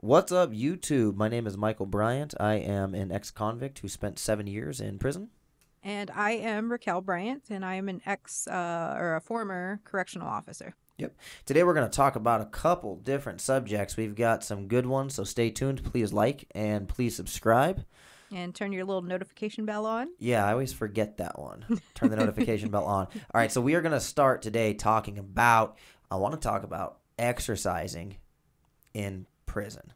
What's up, YouTube? My name is Michael Bryant. I am an ex-convict who spent 7 years in prison. And I am Raquel Bryant, and I am an or a former correctional officer. Yep. Today we're going to talk about a couple different subjects. We've got some good ones, so stay tuned. Please like and please subscribe. And turn your little notification bell on. Yeah, I always forget that one. Turn the notification bell on. All right, so we are going to start today talking about, I want to talk about exercising in prison.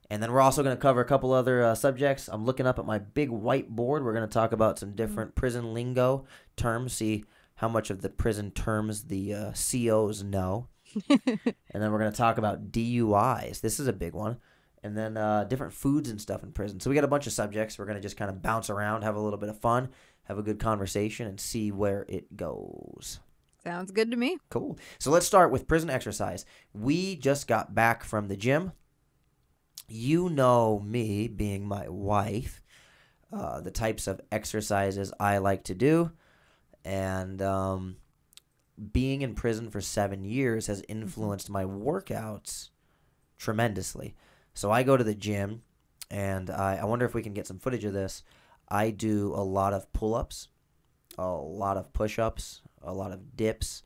And then we're also going to cover a couple other subjects. I'm looking up at my big whiteboard. We're going to talk about some different prison lingo terms, see how much of the prison terms the COs know. And then we're going to talk about DUIs. This is a big one. And then different foods and stuff in prison. So we got a bunch of subjects. We're going to just kind of bounce around, have a little bit of fun, have a good conversation, and see where it goes. Sounds good to me. Cool. So let's start with prison exercise. We just got back from the gym. You know me, being my wife, the types of exercises I like to do. And being in prison for 7 years has influenced my workouts tremendously. So I go to the gym, and I wonder if we can get some footage of this. I do a lot of pull-ups, a lot of push-ups, a lot of dips,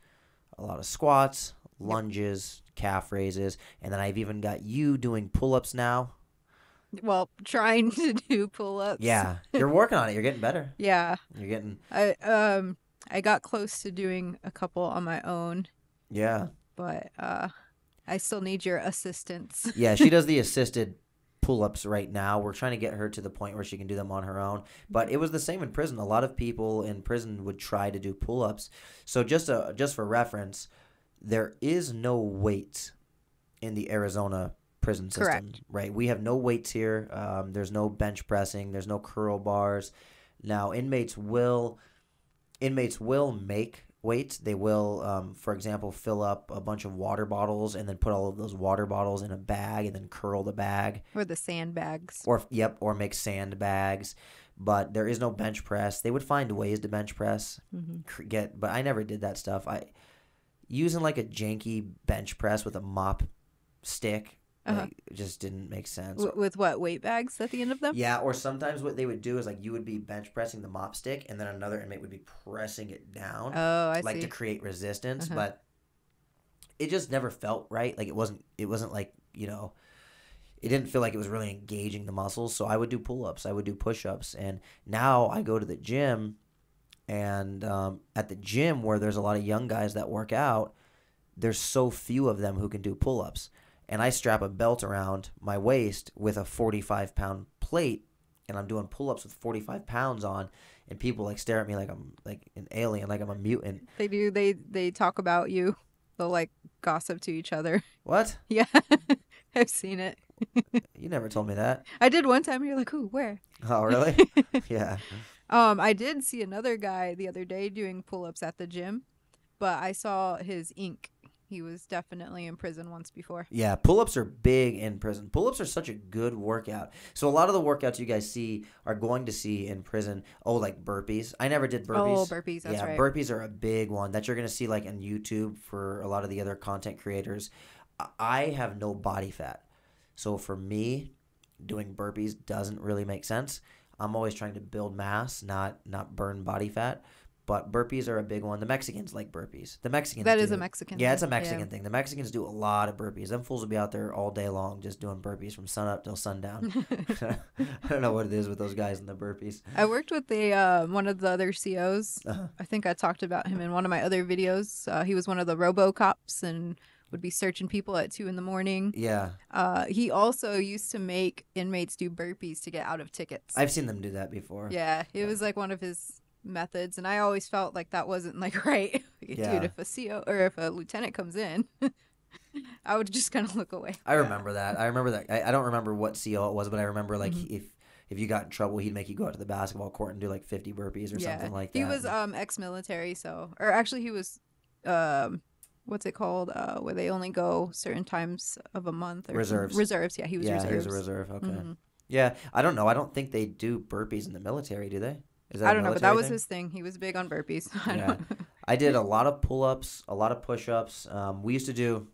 a lot of squats, lunges, calf raises, and then I've even got you doing pull-ups now. Well, trying to do pull-ups. Yeah, you're working on it. You're getting better. Yeah. You're getting... I got close to doing a couple on my own. Yeah. But I still need your assistance. Yeah, she does the assisted pull-ups right now. We're trying to get her to the point where she can do them on her own. But it was the same in prison. A lot of people in prison would try to do pull-ups. So just for reference, there is no weight in the Arizona prison system. Correct. Right? We have no weights here. There's no bench pressing. There's no curl bars. Now, inmates will make weights. They will, for example, fill up a bunch of water bottles and then put all of those water bottles in a bag and then curl the bag. Or the sandbags. Or make sandbags. But there is no bench press. They would find ways to bench press. But I never did that stuff. Using like a janky bench press with a mop stick it just didn't make sense. With what, weight bags at the end of them? Yeah, or sometimes what they would do is like you would be bench pressing the mop stick and then another inmate would be pressing it down. Oh, I see. Like to create resistance, but it just never felt right. Like it wasn't like, it didn't feel like it was really engaging the muscles. So I would do pull-ups, I would do push-ups, and now I go to the gym, and at the gym where there's a lot of young guys that work out, there's so few of them who can do pull-ups. And I strap a belt around my waist with a 45-pound plate, and I'm doing pull-ups with 45 pounds on, and people like stare at me like I'm like an alien, like I'm a mutant. They do. They talk about you. They'll like gossip to each other. What? Yeah, I've seen it. You never told me that. I did one time. You're like, "Ooh, where?" Oh, really? Yeah. I did see another guy the other day doing pull-ups at the gym, but I saw his ink. He was definitely in prison once before. Yeah, pull-ups are big in prison. Pull-ups are such a good workout. So a lot of the workouts you guys are going to see in prison. Oh, like burpees. I never did burpees. Oh, burpees, that's right. Yeah, burpees are a big one that you're going to see like on YouTube for a lot of the other content creators. I have no body fat. So for me, doing burpees doesn't really make sense. I'm always trying to build mass, not burn body fat. But burpees are a big one. The Mexicans like burpees. That is a Mexican thing. Yeah, it's a Mexican thing. The Mexicans do a lot of burpees. Them fools will be out there all day long just doing burpees from sun up till sundown. I don't know what it is with those guys and the burpees. I worked with one of the other COs. I think I talked about him in one of my other videos. He was one of the RoboCops and would be searching people at 2 a.m. Yeah. He also used to make inmates do burpees to get out of tickets. I've seen them do that before. Yeah, it was like one of his methods, and I always felt like that wasn't like right. Dude, if a CO or if a lieutenant comes in, I would just kind of look away. I remember that. I don't remember what CO it was, but I remember like if you got in trouble, he'd make you go out to the basketball court and do like 50 burpees or something like that. He was ex-military, or actually he was what's it called? Where they only go certain times of a month. Or reserves. Reserves, yeah, he was reserves. Yeah, he was a reserve. Okay. Yeah, I don't know. I don't think they do burpees in the military, do they? I don't know, but that was his thing. He was big on burpees. I did a lot of pull-ups, a lot of push-ups. We used to do,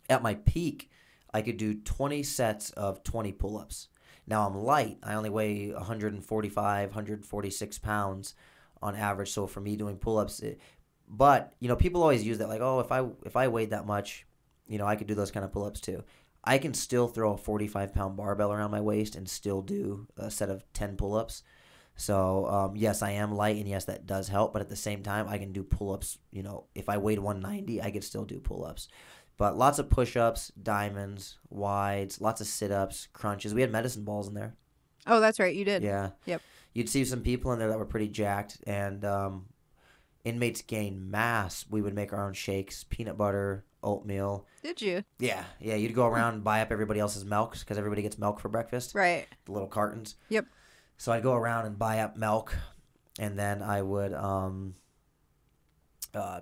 at my peak, I could do 20 sets of 20 pull-ups. Now I'm light. I only weigh 145, 146 pounds on average. So for me doing pull-ups, but people always use that like, oh, if I weighed that much, I could do those kind of pull-ups too. I can still throw a 45-pound barbell around my waist and still do a set of 10 pull-ups. So yes, I am light, and yes, that does help. But at the same time, I can do pull-ups. If I weighed 190, I could still do pull-ups. But lots of push-ups, diamonds, wides, lots of sit-ups, crunches. We had medicine balls in there. Oh, that's right. You did. Yeah. Yep. You'd see some people in there that were pretty jacked, and inmates gain mass. We would make our own shakes, peanut butter, oatmeal. Did you? Yeah. You'd go around and buy up everybody else's milk because everybody gets milk for breakfast. Right. The little cartons. Yep. So I'd go around and buy up milk, and then I would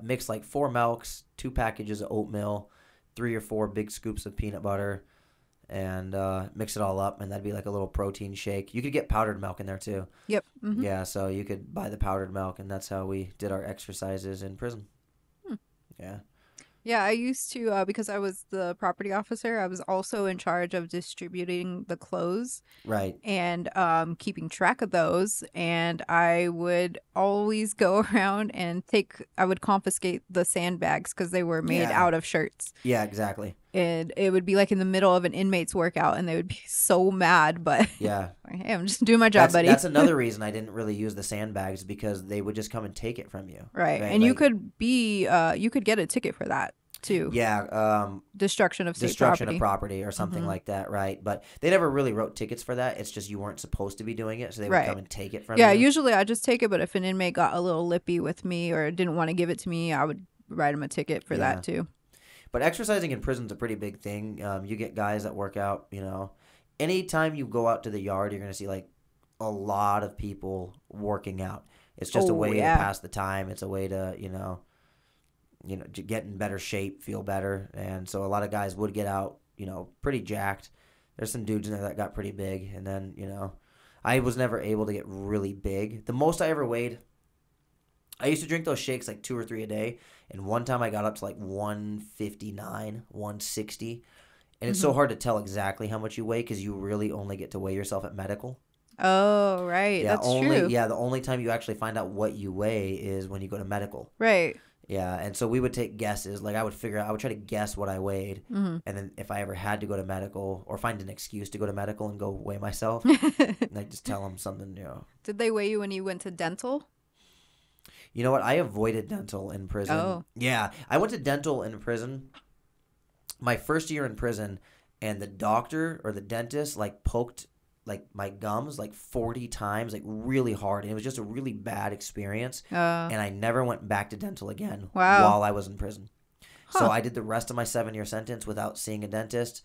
mix like 4 milks, 2 packages of oatmeal, 3 or 4 big scoops of peanut butter, and mix it all up, and that'd be like a little protein shake. You could get powdered milk in there too. Yep. Mm-hmm. Yeah, so you could buy the powdered milk, and that's how we did our exercises in prison. Yeah. Yeah, I used to, because I was the property officer, I was also in charge of distributing the clothes. Right. And keeping track of those. And I would always go around and I would confiscate the sandbags because they were made out of shirts. Yeah, exactly. And it would be like in the middle of an inmate's workout, and they would be so mad. But yeah, hey, I'm just doing my job, buddy. That's another reason I didn't really use the sandbags, because they would just come and take it from you. Right. And you could get a ticket for that too. Yeah. Destruction of property or something like that, right? But they never really wrote tickets for that. It's just you weren't supposed to be doing it, so they would come and take it from you. Yeah, usually I just take it, but if an inmate got a little lippy with me or didn't want to give it to me, I would write him a ticket for that too. But exercising in prison is a pretty big thing. You get guys that work out, anytime you go out to the yard, you're going to see like a lot of people working out. It's just a way to pass the time. It's a way to, to get in better shape, feel better. And so a lot of guys would get out, pretty jacked. There's some dudes in there that got pretty big. And then, I was never able to get really big. The most I ever weighed, I used to drink those shakes like 2 or 3 a day. And one time I got up to like 159, 160. And it's so hard to tell exactly how much you weigh because you really only get to weigh yourself at medical. Oh, right. Yeah, that's true. Yeah, the only time you actually find out what you weigh is when you go to medical. Right. Yeah, and so we would take guesses. Like I would try to guess what I weighed. And then if I ever had to go to medical or find an excuse to go to medical and go weigh myself, and I'd just tell them something, Did they weigh you when you went to dental? You know what? I avoided dental in prison. Oh. Yeah. I went to dental in prison my first year in prison, and the doctor or the dentist poked my gums 40 times, really hard. And it was just a really bad experience. And I never went back to dental again while I was in prison. Huh. So I did the rest of my 7-year sentence without seeing a dentist.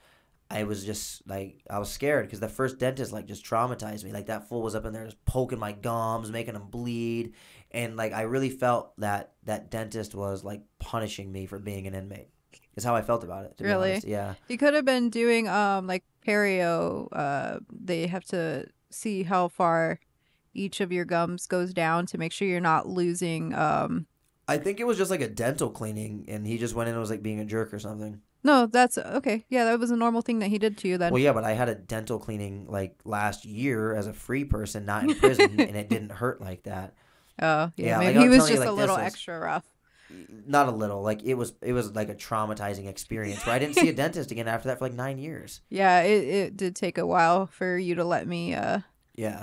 I was just I was scared because the first dentist just traumatized me. That fool was up in there just poking my gums, making them bleed. And I really felt that dentist was punishing me for being an inmate. Is how I felt about it. To be honest. Yeah. You could have been doing perio. They have to see how far each of your gums goes down to make sure you're not losing. I think it was just a dental cleaning, and he just went in and was being a jerk or something. No, that's okay. Yeah, that was a normal thing that he did to you then. Well, yeah, but I had a dental cleaning last year as a free person, not in prison, and it didn't hurt like that. Oh, yeah. Maybe he was just a little extra rough. Not a little. It was a traumatizing experience where I didn't see a dentist again after that for 9 years. Yeah, it did take a while for you to let me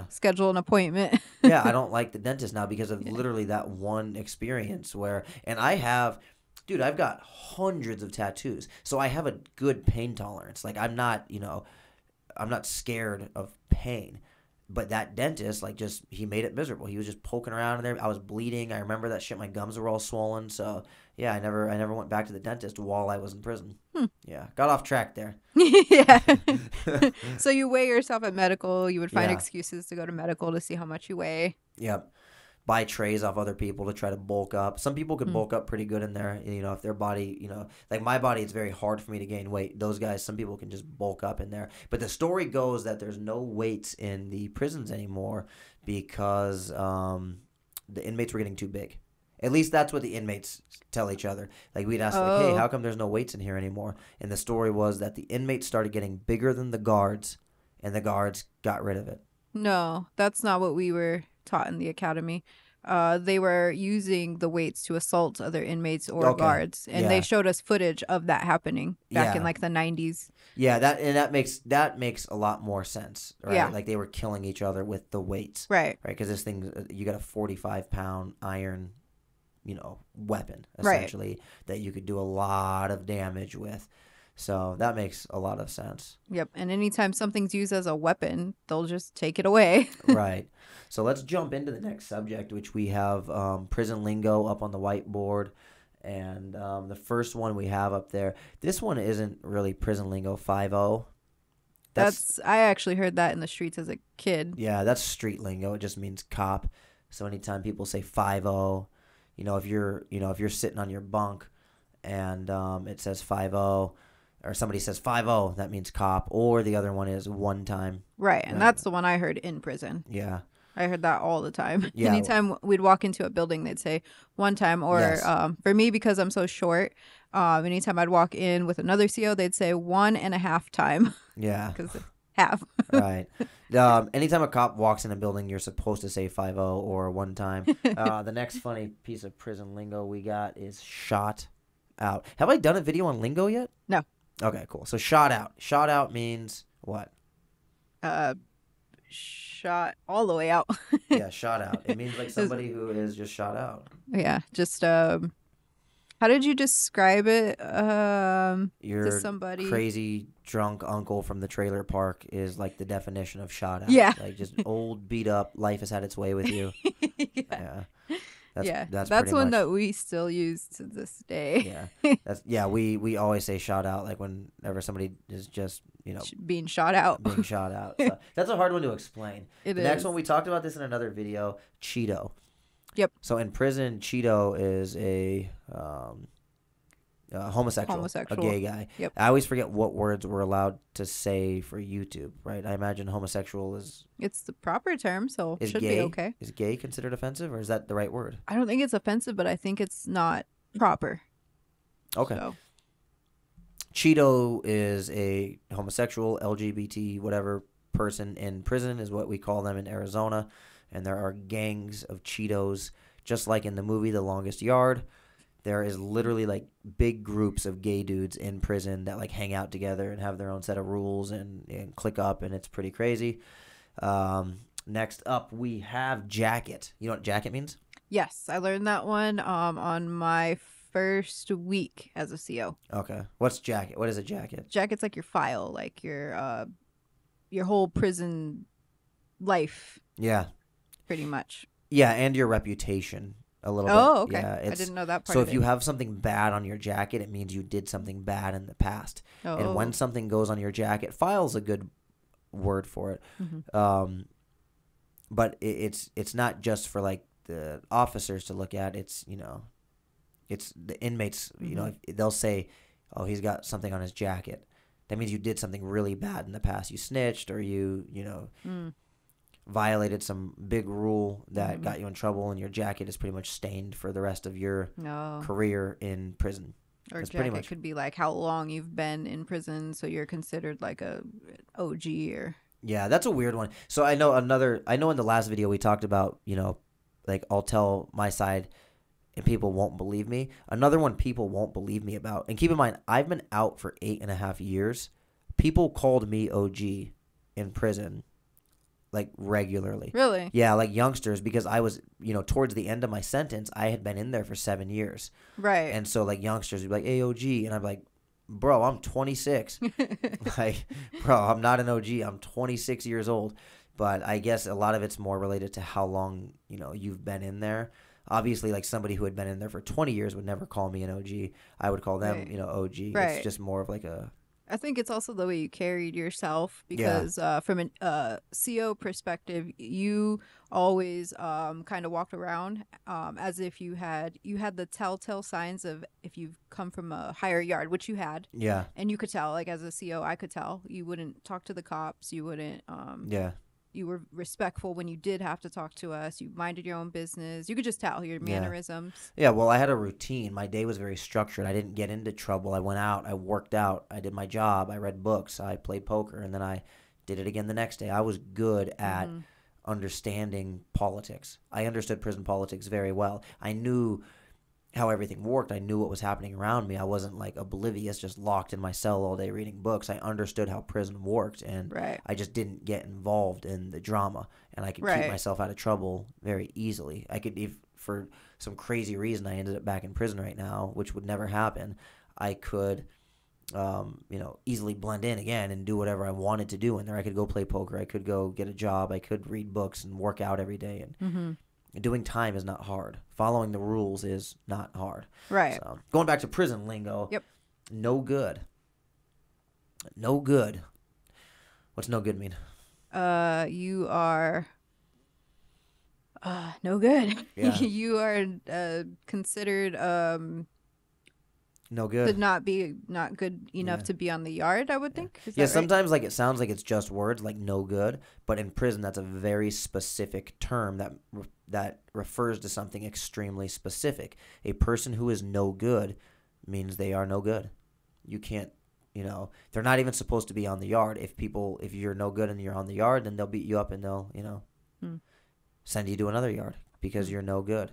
schedule an appointment. Yeah, I don't like the dentist now because of literally that one experience and I've got hundreds of tattoos. So I have a good pain tolerance. I'm not scared of pain. But that dentist, he made it miserable. He was just poking around in there. I was bleeding. I remember that shit. My gums were all swollen. So, yeah, I never went back to the dentist while I was in prison. Yeah, got off track there. Yeah. So you weigh yourself at medical. You would find excuses to go to medical to see how much you weigh. Yep. Buy trays off other people to try to bulk up. Some people could bulk up pretty good in there, if their body, my body, it's very hard for me to gain weight. Those guys, some people can just bulk up in there. But the story goes that there's no weights in the prisons anymore because the inmates were getting too big. At least that's what the inmates tell each other. Like we'd ask, like, "Hey, how come there's no weights in here anymore?" And the story was that the inmates started getting bigger than the guards, and the guards got rid of it. No, that's not what we were taught in the academy. They were using the weights to assault other inmates or guards, and they showed us footage of that happening back in like the 90s. Yeah, that makes a lot more sense, right? Yeah. Like they were killing each other with the weights, Right? Because this thing, you got a 45-pound iron, weapon essentially that you could do a lot of damage with. So that makes a lot of sense. Yep. And anytime something's used as a weapon, they'll just take it away. Right. So let's jump into the next subject, which we have prison lingo up on the whiteboard. And the first one we have up there, this one isn't really prison lingo, 5-0. I actually heard that in the streets as a kid. Yeah, that's street lingo. It just means cop. So anytime people say 5-0, if you're sitting on your bunk and it says 5-0, or somebody says 5-0, that means cop. Or the other one is one time. Right, and that's the one I heard in prison. Yeah. I heard that all the time. Yeah. Anytime we'd walk into a building, they'd say one time. Or for me, because I'm so short, anytime I'd walk in with another CO, they'd say 1.5 time. Yeah. Because half. Right. Anytime a cop walks in a building, you're supposed to say 5-0 or one time. The next funny piece of prison lingo we got is shot out. Have I done a video on lingo yet? No. Okay, cool. So shot out. Shot out means what? Shot all the way out. Yeah, shot out. It means like somebody who is just shot out. Yeah, just how did you describe it? Your to somebody crazy drunk uncle from the trailer park is like the definition of shot out. Yeah. Like just old, beat up, life has had its way with you. Yeah. That's one much, that we still use to this day. Yeah. We always say shot out like whenever somebody is just being shot out. Being shot out. So that's a hard one to explain. The next one, we talked about this in another video, Cheeto. Yep. So in prison, Cheeto is a homosexual, a gay guy. Yep. I always forget what words we're allowed to say for YouTube, right? I imagine homosexual is... It's the proper term, so it should gay, be okay. Is gay considered offensive, or is that the right word? I don't think it's offensive, but I think it's not proper. Okay. So. Cheeto is a homosexual, LGBT, whatever person in prison is what we call them in Arizona. And there are gangs of Cheetos, just like in the movie The Longest Yard. There is literally like big groups of gay dudes in prison that like hang out together and have their own set of rules and click up, and it's pretty crazy. Next up, we have jacket. You know what jacket means? Yes, I learned that one on my first week as a CO. Okay. What's jacket? What is a jacket? Jacket's like your file, like your whole prison life. Yeah. Pretty much. Yeah, and your reputation a little bit. Oh, okay. Yeah, I didn't know that part So of if you it. have something bad on your jacket, it means you did something bad in the past. Oh. And when something goes on your jacket, file's a good word for it. Mm-hmm. But it's not just for like the officers to look at. It's it's the inmates. Mm-hmm. They'll say, "Oh, he's got something on his jacket." That means you did something really bad in the past. You snitched, or you violated some big rule that got you in trouble, and your jacket is pretty much stained for the rest of your career in prison. Or That's jacket could be like how long you've been in prison, so you're considered like a OG or... Yeah, that's a weird one. So I know in the last video we talked about, like I'll tell my side and people won't believe me. Another one people won't believe me about. And keep in mind, I've been out for 8.5 years. People called me OG in prison. Like regularly. Really? Yeah, like youngsters, because I was, towards the end of my sentence, I had been in there for 7 years. Right. And so like youngsters would be like, "Hey, OG," and I'm like, "Bro, I'm 26." Like, bro, I'm not an OG. I'm 26 years old. But I guess a lot of it's more related to how long, you've been in there. Obviously, like somebody who had been in there for 20 years would never call me an OG. I would call them, OG. Right. It's just more of like a... I think it's also the way you carried yourself, because from a CO perspective, you always kind of walked around as if you had the telltale signs of if you've come from a higher yard, which you had. Yeah. And you could tell, like as a CO, I could tell. You wouldn't talk to the cops. You wouldn't. you were respectful when you did have to talk to us. You minded your own business. You could just tell your Yeah. mannerisms. Yeah, well, I had a routine. My day was very structured. I didn't get into trouble. I went out, I worked out, I did my job, I read books, I played poker, and then I did it again the next day. I was good at understanding politics. I understood prison politics very well. I knew how everything worked. I knew what was happening around me. I wasn't like oblivious, just locked in my cell all day reading books. I understood how prison worked, and Right. I just didn't get involved in the drama, and I could keep myself out of trouble very easily. I could, if for some crazy reason I ended up back in prison right now, which would never happen, I could easily blend in again and do whatever I wanted to do in there. I could go play poker. I could go get a job. I could read books and work out every day. And doing time is not hard. Following the rules is not hard. Right. So, going back to prison lingo. Yep. No good. No good. What's no good mean? You are no good. Yeah. You are considered No to good. not good enough to be on the yard, I would think. Is that Yeah, right? sometimes like it sounds like it's just words like no good, but in prison that's a very specific term that refers to something extremely specific. A person who is no good means they are no good. You can't, they're not even supposed to be on the yard. If you're no good and you're on the yard, then they'll beat you up and they'll, send you to another yard because you're no good.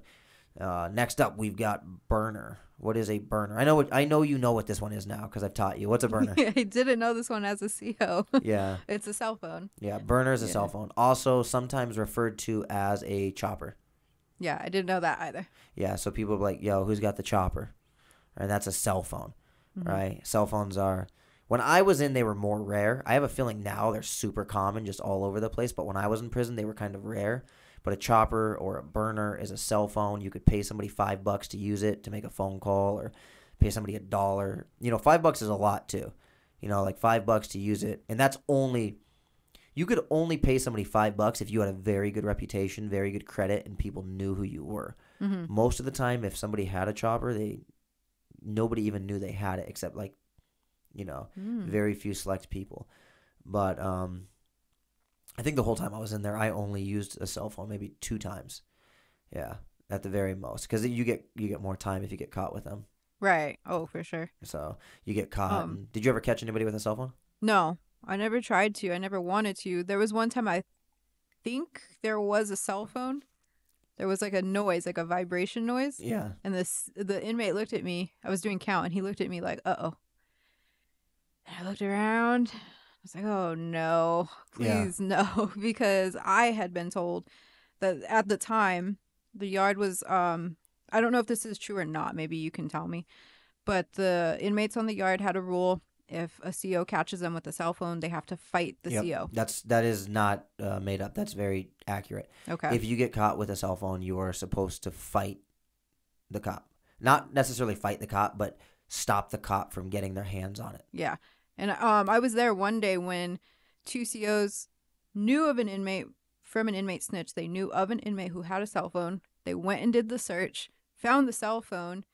Next up, we've got burner. What is a burner? I know you know what this one is now because I've taught you. What's a burner? I didn't know this one as a CO. Yeah. It's a cell phone. Yeah, burner is a cell phone. Also sometimes referred to as a chopper. Yeah, I didn't know that either. Yeah, so people are like, yo, who's got the chopper? And that's a cell phone, right? Cell phones are, when I was in, they were more rare. I have a feeling now they're super common just all over the place. But when I was in prison, they were kind of rare. But a chopper or a burner is a cell phone. You could pay somebody $5 to use it to make a phone call, or pay somebody $1. $5 is a lot too. Like $5 to use it. And that's only, you could only pay somebody $5 if you had a very good reputation, very good credit, and people knew who you were. Most of the time, if somebody had a chopper, nobody even knew they had it except very few select people. But I think the whole time I was in there, I only used a cell phone maybe 2 times. Yeah, at the very most, because you get more time if you get caught with them. Right. Oh, for sure. So you get caught. Did you ever catch anybody with a cell phone? No, I never tried to. I never wanted to. There was one time I think there was a cell phone. There was like a noise, like a vibration noise. Yeah. And the inmate looked at me. I was doing count, and he looked at me like, "Uh-oh." And I looked around. I was like, oh, no, please no, because I had been told that at the time the yard was, I don't know if this is true or not. Maybe you can tell me. But the inmates on the yard had a rule. If a CO catches them with a cell phone, they have to fight the CO. That is not made up. That's very accurate. Okay. If you get caught with a cell phone, you are supposed to fight the cop. Not necessarily fight the cop, but stop the cop from getting their hands on it. Yeah. And I was there one day when 2 COs knew of an inmate from an inmate snitch. They knew of an inmate who had a cell phone. They went and did the search, found the cell phone,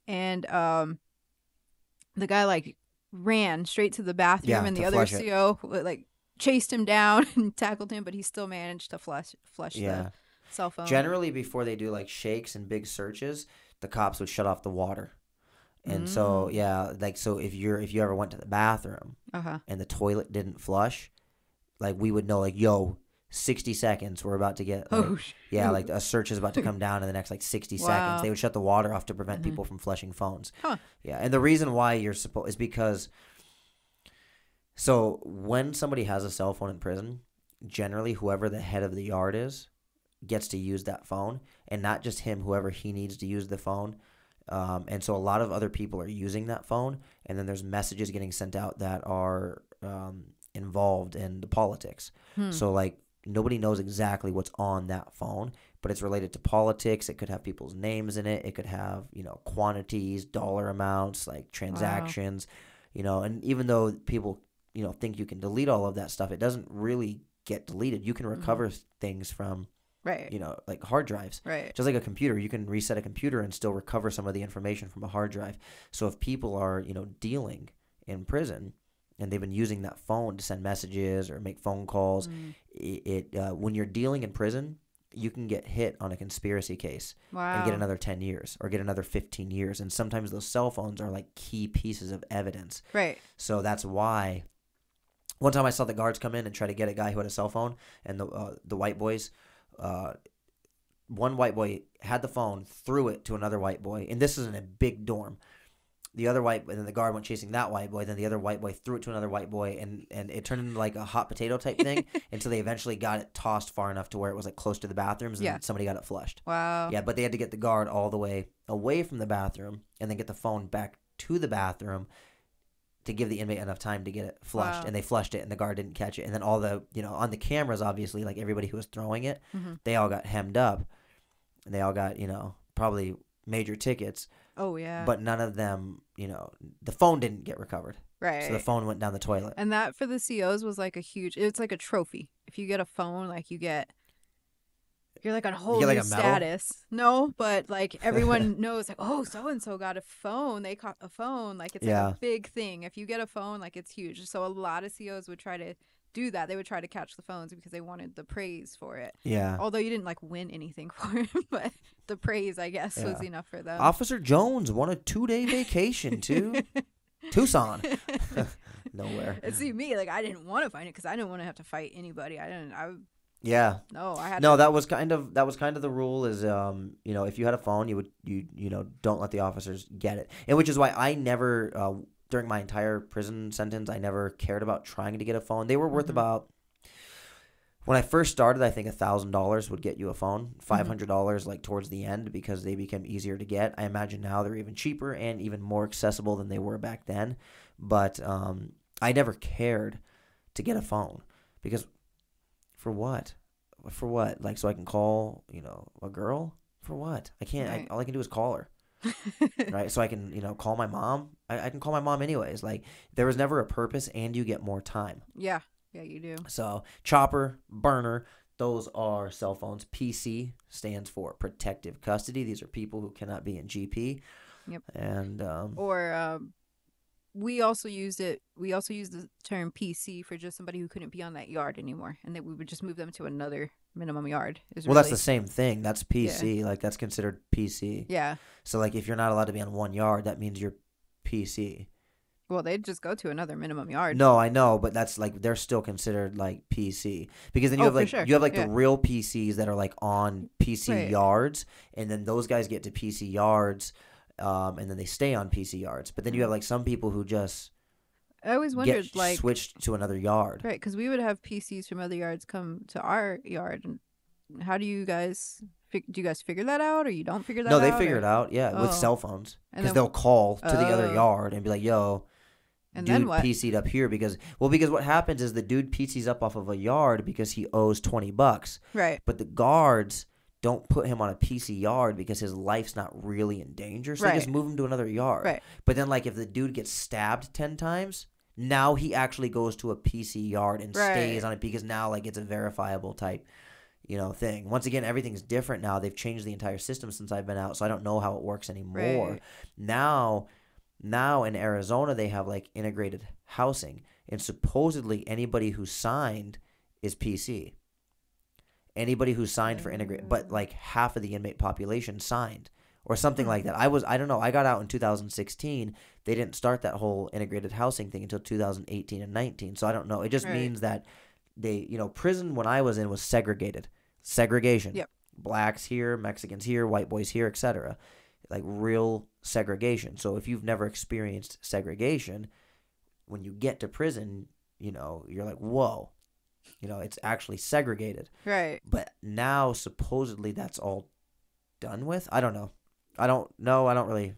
and the guy ran straight to the bathroom, and the other CO chased him down and tackled him, but he still managed to flush the cell phone. Generally, before they do shakes and big searches, the cops would shut off the water. And so if you ever went to the bathroom and the toilet didn't flush, we would know 60 seconds we're about to get a search is about to come down in the next 60 seconds. They would shut the water off to prevent people from flushing phones. Yeah, and the reason why you're supposed is because when somebody has a cell phone in prison, generally whoever the head of the yard is gets to use that phone, and not just him, whoever he needs to use the phone. And so a lot of other people are using that phone, and then there's messages getting sent out that are involved in the politics. So nobody knows exactly what's on that phone, but it's related to politics. It could have people's names in it. It could have, quantities, dollar amounts, transactions, and even though people, think you can delete all of that stuff, it doesn't really get deleted. You can recover things from hard drives. Right. Just like a computer, you can reset a computer and still recover some of the information from a hard drive. So if people are, dealing in prison, and they've been using that phone to send messages or make phone calls. When you're dealing in prison, you can get hit on a conspiracy case and get another 10 years or get another 15 years. And sometimes those cell phones are like key pieces of evidence. Right. So that's why one time I saw the guards come in and try to get a guy who had a cell phone, and the white boys, one white boy had the phone, threw it to another white boy, and this is in a big dorm. And then the guard went chasing that white boy. Then the other white boy threw it to another white boy, and it turned into like a hot potato type thing until they eventually got it tossed far enough to where it was like close to the bathrooms, and somebody got it flushed. Wow. Yeah, but they had to get the guard all the way away from the bathroom and then get the phone back to the bathroom to give the inmate enough time to get it flushed. And they flushed it, and the guard didn't catch it. And then all the, on the cameras, obviously, like everybody who was throwing it, they all got hemmed up, and they all got, probably major tickets. Oh, yeah. But none of them, the phone didn't get recovered. Right. So the phone went down the toilet. And that for the COs was like it's like a trophy. If you get a phone, like you're like on a whole new status. No, but like everyone knows, like, oh, so-and-so got a phone. They caught a phone. Like it's like a big thing. If you get a phone, like it's huge. So a lot of COs would try to do that. They would try to catch the phones because they wanted the praise for it. Yeah. Although you didn't like win anything for it, but the praise, I guess, was enough for them. Officer Jones won a 2-day vacation to Tucson. Nowhere. And see me, like I didn't want to find it because I didn't want to have to fight anybody. Yeah. No, I had. No, that was kind of the rule. Is if you had a phone, you don't let the officers get it, and which is why I never during my entire prison sentence I never cared about trying to get a phone. They were worth about, when I first started, I think $1,000 would get you a phone. $500 like towards the end because they became easier to get. I imagine now they're even cheaper and even more accessible than they were back then. But I never cared to get a phone because. For what? For what? Like, so I can call, a girl? For what? I can't. Right. All I can do is call her. Right? So I can, call my mom. I can call my mom anyways. Like, there was never a purpose, and you get more time. Yeah. Yeah, you do. So, chopper, burner, those are cell phones. PC stands for protective custody. These are people who cannot be in GP. Yep. And, we also used the term PC for just somebody who couldn't be on that yard anymore, and that we would just move them to another minimum yard. That's the same thing. That's PC. Yeah. Like, that's considered PC. Yeah. So, like, if you're not allowed to be on one yard, that means you're PC. Well, they'd just go to another minimum yard. No, I know, but that's like they're still considered like PC because then you have like the real PCs that are like on PC yards, and then those guys get to PC yards. And then they stay on PC yards. But then you have like some people who just I always wondered, like, switched to another yard. Right, because we would have PCs from other yards come to our yard. And how do you guys do you guys figure that out, or you don't figure that out? No, they figure it out, with cell phones. Because they'll call to the other yard and be like, yo, and dude, then what? PC'd up here because what happens is the dude PC's up off of a yard because he owes $20. Right. But the guards don't put him on a PC yard because his life's not really in danger. So they just move him to another yard. Right. But then, like, if the dude gets stabbed 10 times, now he actually goes to a PC yard and stays on it because now, like, it's a verifiable type, thing. Once again, everything's different now. They've changed the entire system since I've been out, so I don't know how it works anymore. Right. Now in Arizona, they have, like, integrated housing. And supposedly anybody who signed is PC. Anybody who signed for integrate, but like half of the inmate population signed or something like that. I don't know. I got out in 2016. They didn't start that whole integrated housing thing until 2018 and 19. So I don't know. It just means that they, prison when I was in was segregation. Yep. Blacks here, Mexicans here, white boys here, etc. Like real segregation. So if you've never experienced segregation, when you get to prison, you're like, whoa. It's actually segregated. Right. But now, supposedly, that's all done with. I don't know. I don't know. I don't really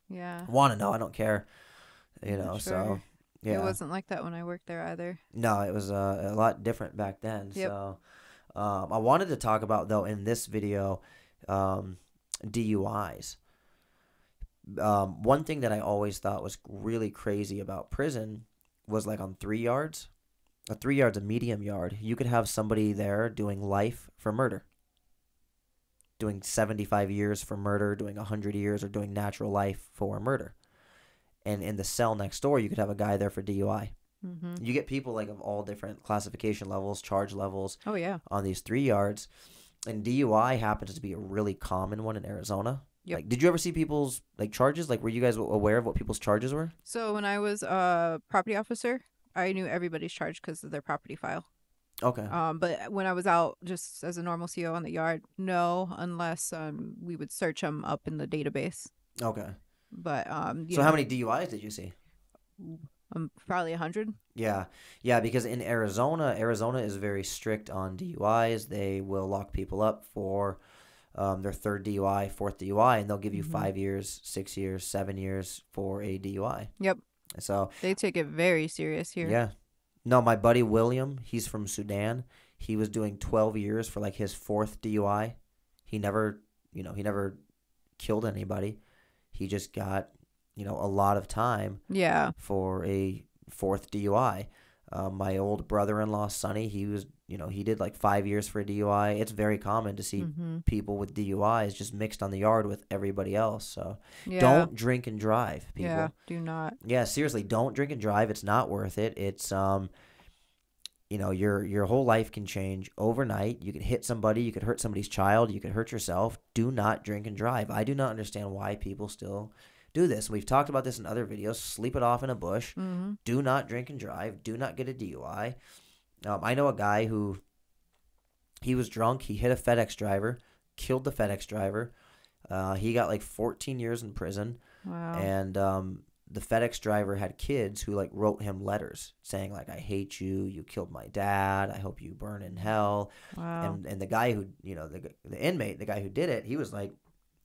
want to know. I don't care. Sure. So, yeah. It wasn't like that when I worked there either. No, it was a lot different back then. Yep. So, I wanted to talk about, though, in this video, DUIs. One thing that I always thought was really crazy about prison was, like, on 3 yards. A 3 yard's a medium yard. You could have somebody there doing life for murder, doing 75 years for murder, doing 100 years, or doing natural life for murder. and in the cell next door, you could have a guy there for DUI. Mm-hmm. You get people like of all different classification levels, charge levels. Oh yeah. On these 3 yards, and DUI happens to be a really common one in Arizona. Yep. Like, did you ever see people's like charges? Like, were you guys aware of what people's charges were? So when I was a property officer, I knew everybody's charge because of their property file. Okay. But when I was out just as a normal CO on the yard, no, unless we would search them up in the database. Okay. But so how many DUIs did you see? Probably 100. Yeah, because in Arizona is very strict on DUIs. They will lock people up for their third DUI, fourth DUI, and they'll give you 5 years, 6 years, 7 years for a DUI. Yep. So they take it very serious here. Yeah. No, my buddy William, he's from Sudan. He was doing 12 years for like his fourth DUI. He never killed anybody. He just got, a lot of time. Yeah. For a fourth DUI. My old brother-in-law, Sonny, he was, he did like 5 years for a DUI. It's very common to see people with DUIs just mixed on the yard with everybody else. So don't drink and drive, people. Yeah, do not. Yeah, seriously, don't drink and drive. It's not worth it. It's, your whole life can change overnight. You could hit somebody. You could hurt somebody's child. You could hurt yourself. Do not drink and drive. I do not understand why people still do this. We've talked about this in other videos. Sleep it off in a bush. Mm-hmm. Do not drink and drive. Do not get a DUI. I know a guy who, he was drunk. He hit a FedEx driver, killed the FedEx driver. He got like 14 years in prison. Wow. And the FedEx driver had kids who like wrote him letters saying like, I hate you. You killed my dad. I hope you burn in hell. Wow. And the guy who, the inmate, the guy who did it, he was like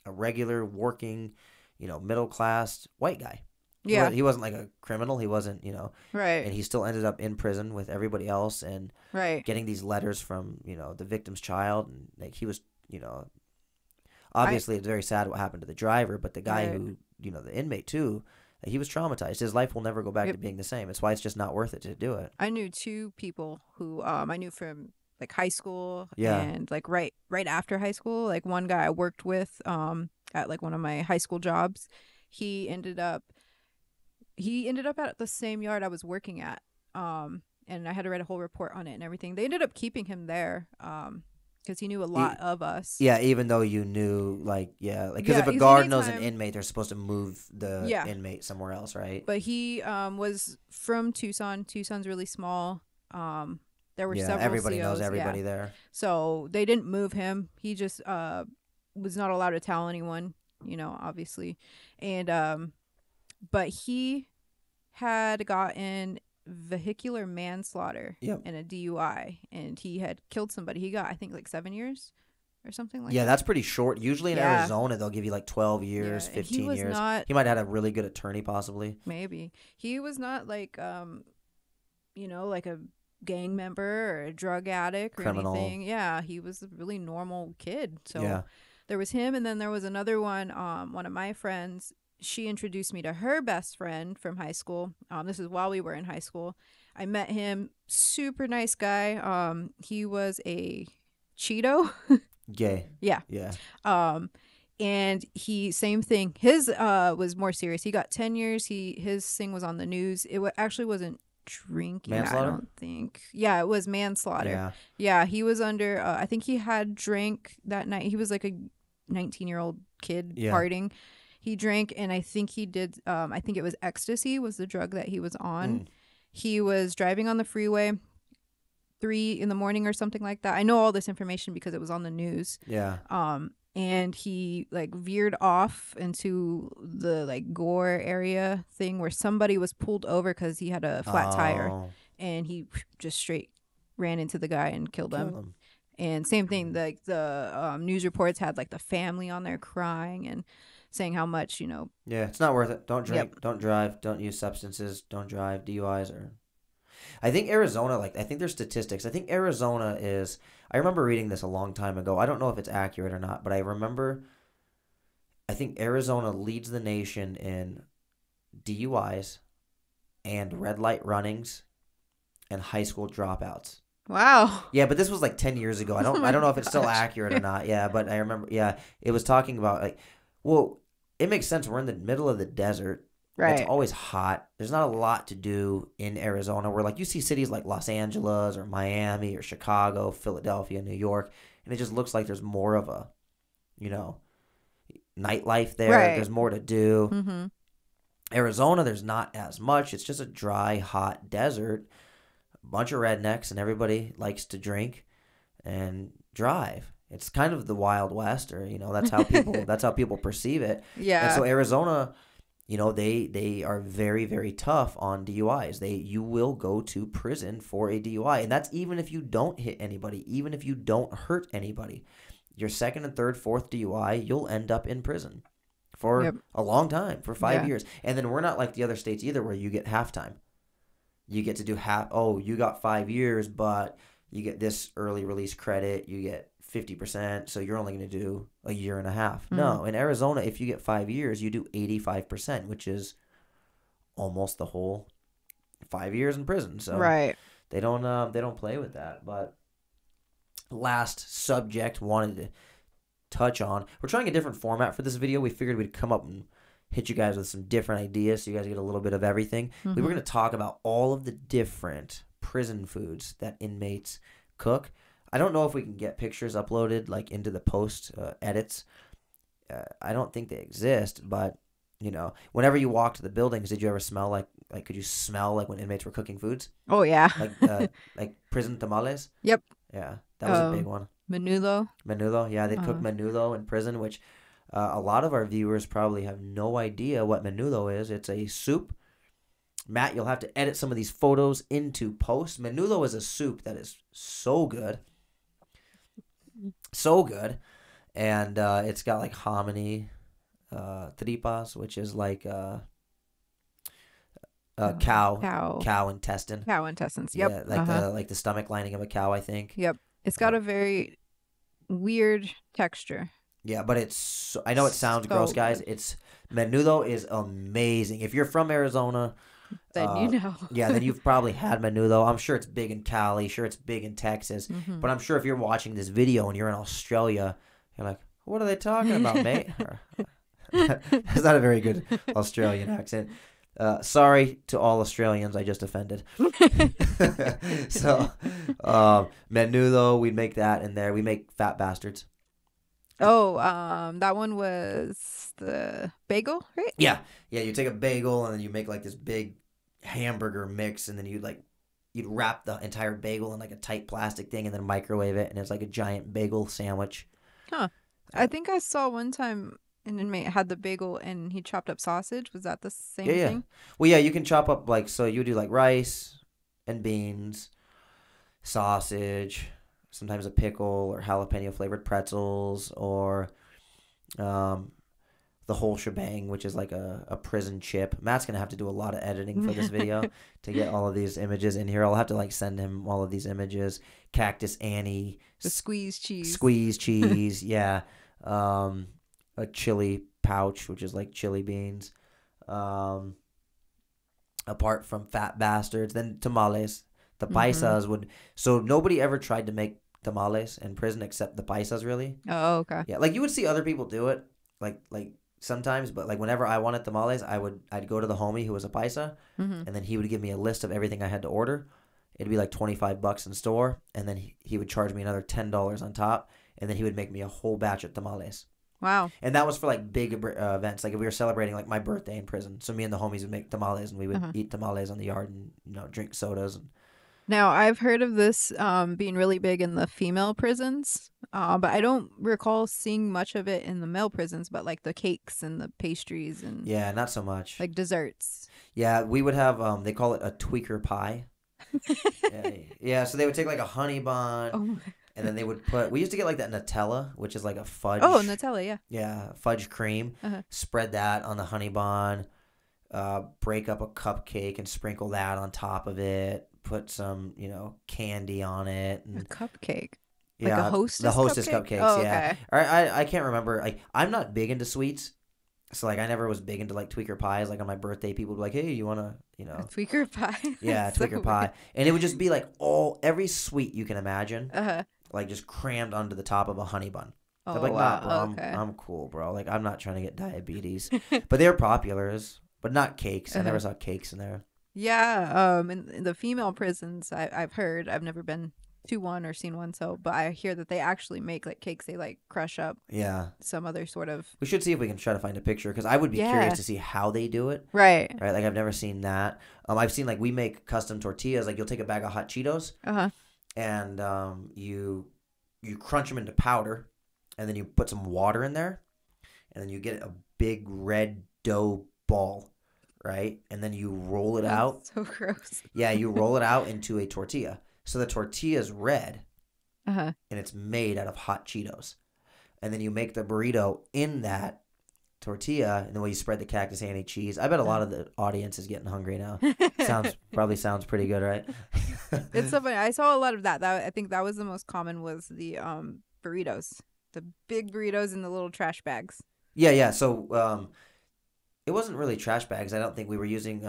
a regular working, middle class white guy. Yeah. He wasn't like a criminal. He wasn't, Right. And he still ended up in prison with everybody else and right. getting these letters from, the victim's child. And like he was, obviously it's very sad what happened to the driver, but the guy who, the inmate too, he was traumatized. His life will never go back to being the same. It's why it's just not worth it to do it. I knew two people who I knew from like high school Yeah. and like right after high school. Like one guy I worked with at like one of my high school jobs. He ended up at the same yard I was working at. And I had to write a whole report on it and everything. They ended up keeping him there because he knew a lot of us. Yeah, even though you knew, because if a guard knows an inmate, they're supposed to move the inmate somewhere else, right? But he was from Tucson. Tucson's really small. There were several everybody COs, knows everybody there. So they didn't move him. He just was not allowed to tell anyone, obviously. And but he had gotten vehicular manslaughter and a DUI, and he had killed somebody. He got, I think, like 7 years or something like that. Yeah, that's pretty short. Usually in Arizona, they'll give you like 12 years, 15 years. He might have had a really good attorney, possibly. Maybe. He was not like, like a gang member or a drug addict or Criminal. anything. Yeah, he was a really normal kid. So there was him, and then there was another one, one of my friends. She introduced me to her best friend from high school. This is while we were in high school. I met him. Super nice guy. He was a Cheeto. Gay. Yeah. Yeah. And he, same thing. His was more serious. He got 10 years. His thing was on the news. It actually wasn't drinking. Manslaughter? I don't think. Yeah, it was manslaughter. Yeah. Yeah, he was under. I think he had drank that night. He was like a 19-year-old kid partying. He drank, and I think he did, I think it was ecstasy was the drug that he was on. He was driving on the freeway 3 a.m. or something like that. I know all this information because it was on the news. Yeah. And he like veered off into the like gore area thing where somebody was pulled over because he had a flat tire, and he just straight ran into the guy and killed him. And same thing, like the news reports had like the family on there crying and saying how much, Yeah, it's not worth it. Don't drink, don't drive, don't use substances, don't drive, DUIs or... I think Arizona, I think there's statistics. I think Arizona is... I remember reading this a long time ago. I don't know if it's accurate or not, but I think Arizona leads the nation in DUIs and red light runnings and high school dropouts. Wow. Yeah, but this was like 10 years ago. I don't know if it's still accurate or not. Yeah, but I remember, it was talking about well, it makes sense. We're in the middle of the desert. It's Right. always hot. There's not a lot to do in Arizona where like you see cities like Los Angeles or Miami or Chicago, Philadelphia, New York, and it just looks like there's more of a, you know, nightlife there. Right. There's more to do. Mm-hmm. Arizona, there's not as much. It's just a dry, hot desert. A bunch of rednecks and everybody likes to drink and drive. It's kind of the Wild West, or that's how people perceive it. And Yeah. so Arizona, they are very, very tough on DUIs. You will go to prison for a DUI, and that's even if you don't hit anybody, even if you don't hurt anybody. Your second and third, fourth DUI, you'll end up in prison for Yep. a long time, for 5 Yeah. years. And then we're not like the other states either, where you get halftime. You get to do half. Oh, you got 5 years, but you get this early release credit. You get 50%, so you're only going to do a year and a half. No, in Arizona, if you get 5 years, you do 85%, which is almost the whole 5 years in prison. So Right. they don't play with that. But last subject wanted to touch on. We're trying a different format for this video. We figured we'd come up and hit you guys with some different ideas so you guys get a little bit of everything. We were going to talk about all of the different prison foods that inmates cook. I don't know if we can get pictures uploaded like into the post edits. I don't think they exist, but whenever you walk to the buildings, did you ever smell like could you smell like when inmates were cooking foods? Oh yeah. Like prison tamales? Yep. Yeah, that was a big one. Menudo. Menudo, yeah, they cook menudo in prison, which a lot of our viewers probably have no idea what menudo is. It's a soup. Matt, you'll have to edit some of these photos into post. Menudo is a soup that is so good. So good. And it's got like hominy, tripas, which is like cow intestine. Cow intestines. Yep. Yeah, like the stomach lining of a cow, I think. Yep. It's got a very weird texture. Yeah, but I know it sounds gross, guys. Menudo is amazing. If you're from Arizona, Then yeah, then you've probably had menudo. I'm sure it's big in Cali, sure it's big in Texas, but I'm sure if you're watching this video and you're in Australia, you're like, what are they talking about, mate? That's not a very good Australian accent. Sorry to all Australians, I just offended. So, menudo, we make that in there. We make fat bastards. Oh, that one was the bagel, right? Yeah. You take a bagel and then you make like this big hamburger mix, and then you'd wrap the entire bagel in like a tight plastic thing and then microwave it, and it's like a giant bagel sandwich. Huh. I think I saw one time an inmate had the bagel and he chopped up sausage. Was that the same thing? Well, yeah, you can chop up so you do like rice and beans, sausage, sometimes a pickle or jalapeno flavored pretzels, or the whole shebang, which is like a prison chip. Matt's gonna have to do a lot of editing for this video to get all of these images in here. I'll have to send him all of these images. Cactus Annie, the squeeze cheese, yeah. A chili pouch, which is like chili beans. Apart from fat bastards, then tamales. The paisas so nobody ever tried to make tamales in prison except the paisas, really. Oh, okay. Yeah, like you would see other people do it, like sometimes, but like whenever I wanted tamales, I'd go to the homie who was a paisa, and then he would give me a list of everything I had to order. It'd be like $25 in store, and then he would charge me another $10 on top, and then he would make me a whole batch of tamales. Wow. And that was for like big events, like if we were celebrating like my birthday in prison. So me and the homies would make tamales, and we would eat tamales on the yard and drink sodas. Now, I've heard of this being really big in the female prisons, but I don't recall seeing much of it in the male prisons, but like the cakes and the pastries and yeah, not so much. like desserts. Yeah, we would have they call it a tweaker pie. Yeah, so they would take like a honey bun, and then they would we used to get like that Nutella, which is like a fudge. Oh, Nutella, yeah. Yeah, fudge cream. Spread that on the honey bun, break up a cupcake and sprinkle that on top of it. Put some, candy on it. And, a cupcake. Yeah, like a Hostess the Hostess cupcake? cupcakes. Oh, yeah. Okay. I can't remember. I'm not big into sweets, so like I never was big into like tweaker pies. Like on my birthday, people would be like, "Hey, you wanna, a tweaker pie?" Yeah, so tweaker pie, and it would just be like every sweet you can imagine, like just crammed onto the top of a honey bun. Oh, I'm like, wow. nah, bro, Okay. I'm cool, bro. Like I'm not trying to get diabetes, but they're popular. but not cakes. I never saw cakes in there. Yeah, in the female prisons, I've heard. I've never been to one or seen one, but I hear that they actually make like cakes. They like crush up some other sort of. We should see if we can try to find a picture because I would be curious to see how they do it. Right. Right. Like I've never seen that. I've seen like we make custom tortillas. Like you'll take a bag of hot Cheetos, and you crunch them into powder, and then you put some water in there, and then you get a big red dough ball. Right, and then you roll it out. So gross. Yeah, you roll it out into a tortilla. So the tortilla is red, and it's made out of hot Cheetos. And then you make the burrito in that tortilla, and the way you spread the cactus anti cheese. I bet a lot of the audience is getting hungry now. Probably sounds pretty good, right? It's so funny. I saw a lot of that. I think that was the most common was the burritos, the big burritos in the little trash bags. Yeah. So it wasn't really trash bags. I don't think we were using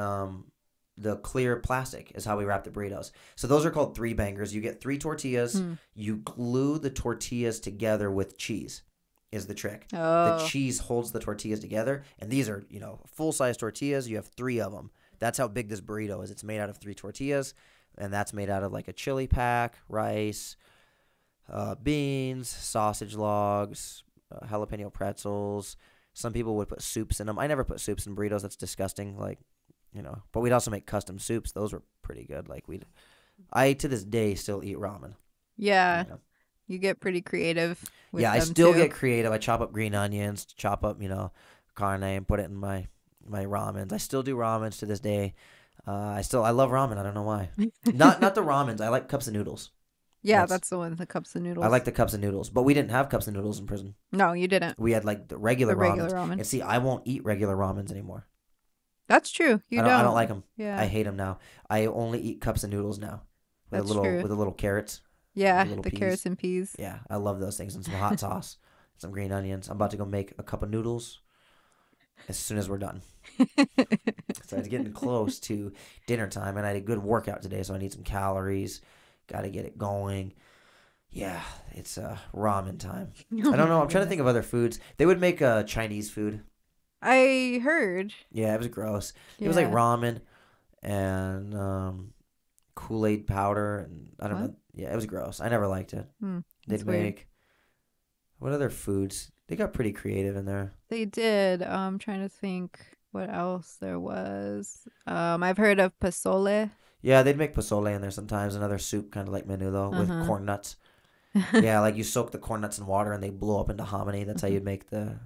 the clear plastic is how we wrap the burritos. So those are called 3-bangers. You get 3 tortillas. You glue the tortillas together with cheese is the trick. Oh. The cheese holds the tortillas together. And these are, full-size tortillas. You have 3 of them. That's how big this burrito is. It's made out of 3 tortillas. And that's made out of like a chili pack, rice, beans, sausage logs, jalapeno pretzels. Some people would put soups in them. I never put soups in burritos. That's disgusting. But we'd also make custom soups. Those were pretty good. I to this day still eat ramen. Yeah. You get pretty creative with I them still too. get creative. I chop up green onions, chop up, carne and put it in my ramens. I still do ramens to this day. I love ramen. I don't know why. Not the ramens. I like cups of noodles. Yeah, that's the one, the cups of noodles. I like the cups of noodles, but we didn't have cups of noodles in prison. No, you didn't. We had like the regular ramens. ramen. And see, I won't eat regular ramens anymore. That's true. I don't like them. Yeah. I hate them now. I only eat cups of noodles now with true. with the little carrots. Yeah, the peas. Carrots and peas. Yeah, I love those things and some hot sauce, some green onions. I'm about to go make a cup of noodles as soon as we're done. So it's getting close to dinner time, and I had a good workout today, so I need some calories. Got to get it going. Yeah, it's ramen time. I don't know. I'm trying to think of other foods. They would make Chinese food. I heard. Yeah, it was gross. It was like ramen and Kool-Aid powder, and I don't know. Yeah, it was gross. I never liked it. They'd make what other foods? They got pretty creative in there. They did. I'm trying to think what else there was. I've heard of pozole. Yeah, they'd make pozole in there sometimes. Another soup, kind of like menudo with corn nuts. Yeah, like you soak the corn nuts in water and they blow up into hominy. That's how you'd make the.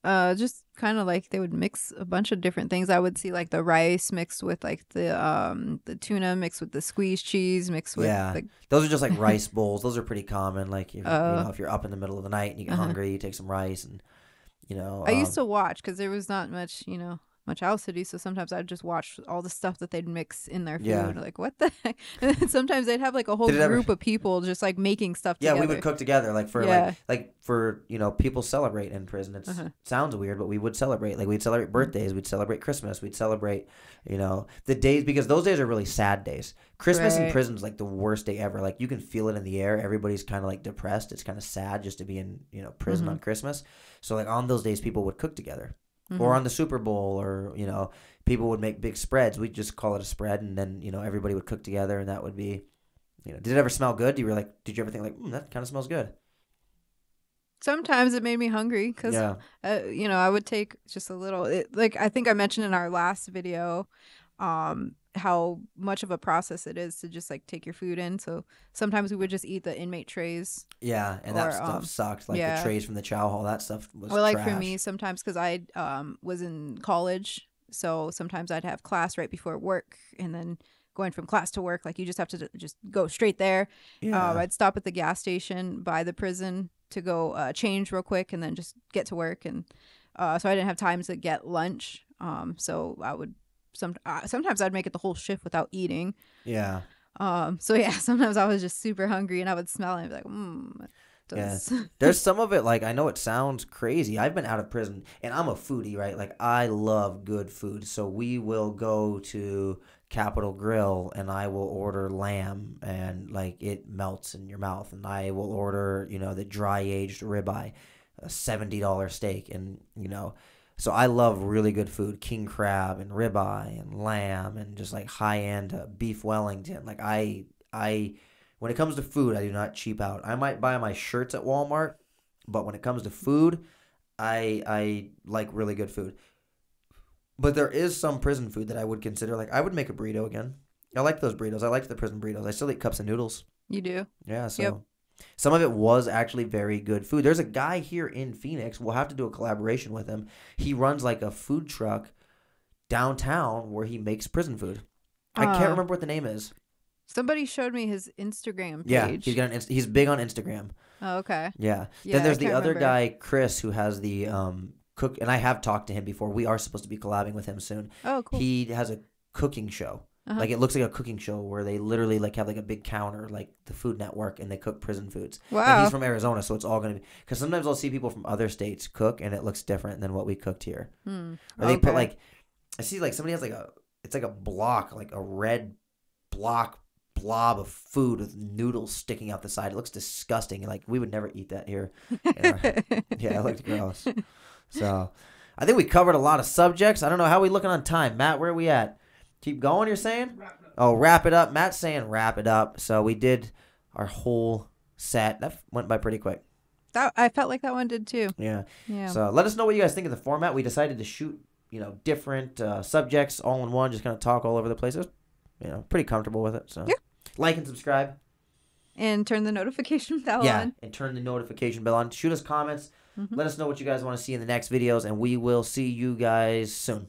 Just kind of like they would mix a bunch of different things. I would see like the rice mixed with like the tuna mixed with the squeezed cheese mixed with. Yeah, those are just like rice bowls. Those are pretty common. Like if you're up in the middle of the night and you get hungry, you take some rice and I used to watch because there was not much much else to do, so sometimes I'd just watch all the stuff that they'd mix in their food. Yeah. Like what the heck? And then sometimes they'd have like a whole group of people just like making stuff together. Yeah, we would cook together like for people celebrate in prison. It sounds weird, but we would celebrate. Like we'd celebrate birthdays, we'd celebrate Christmas, we'd celebrate the days, because those days are really sad days. Christmas in prison is like the worst day ever. Like you can feel it in the air. Everybody's kind of like depressed. It's kind of sad just to be in prison on Christmas. So like on those days people would cook together. Or on the Super Bowl, or people would make big spreads. We'd just call it a spread, and then everybody would cook together, and that would be, did it ever smell good? Did you ever think like, that kind of smells good? Sometimes it made me hungry because I would take just a little. I think I mentioned in our last video, how much of a process it is to just like take your food in. So sometimes we would just eat the inmate trays. Yeah, and that stuff sucked. Like the trays from the chow hall, that stuff was trash. Like for me, sometimes because I was in college, so sometimes I'd have class right before work, and then going from class to work, like you just have to just go straight there. Yeah. I'd stop at the gas station by the prison to go change real quick, and then just get to work, and so I didn't have time to get lunch. So I would. Sometimes I'd make it the whole shift without eating. Yeah. Sometimes I was just super hungry and I would smell it and be like, Yeah. There's some of it, like, I know it sounds crazy. I've been out of prison and I'm a foodie, right? Like, I love good food. So we will go to Capitol Grill and I will order lamb and like it melts in your mouth. And I will order, the dry aged ribeye, a $70 steak. And, So I love really good food, king crab and ribeye and lamb and just like high end beef Wellington. Like when it comes to food, I do not cheap out. I might buy my shirts at Walmart, but when it comes to food, I like really good food. But there is some prison food that I would consider. Like I would make a burrito again. I like those burritos. I like the prison burritos. I still eat cups of noodles. You do? Yeah, so. Yep. Some of it was actually very good food. There's a guy here in Phoenix. We'll have to do a collaboration with him. He runs like a food truck downtown where he makes prison food. I can't remember what the name is. Somebody showed me his Instagram page. Yeah, he's big on Instagram. Oh, okay. Yeah. Yeah, Then there's I the can't other remember. guy, Chris, who has the cook, and I have talked to him before. We are supposed to be collabing with him soon. Oh, cool. He has a cooking show. Uh-huh. Like it looks like a cooking show where they literally like have like a big counter like the Food Network and they cook prison foods. And Wow. he's from Arizona, so it's all going to be because sometimes I'll see people from other states cook and it looks different than what we cooked here. Or they put like I see like somebody has like it's like a block, like a red blob of food with noodles sticking out the side. It looks disgusting. Like we would never eat that here. Yeah, it looked gross. So I think we covered a lot of subjects. I don't know how we looking on time. Matt, where are we at? Keep going, you're saying? Wrap it up. Matt's saying wrap it up. So we did our whole set. That went by pretty quick. I felt like that one did too. Yeah. Yeah. So let us know what you guys think of the format. We decided to shoot, different subjects all in one, just kind of talk all over the place. It was, pretty comfortable with it. So yeah. Like and subscribe. And turn the notification bell on. And turn the notification bell on. Shoot us comments. Let us know what you guys want to see in the next videos, and we will see you guys soon.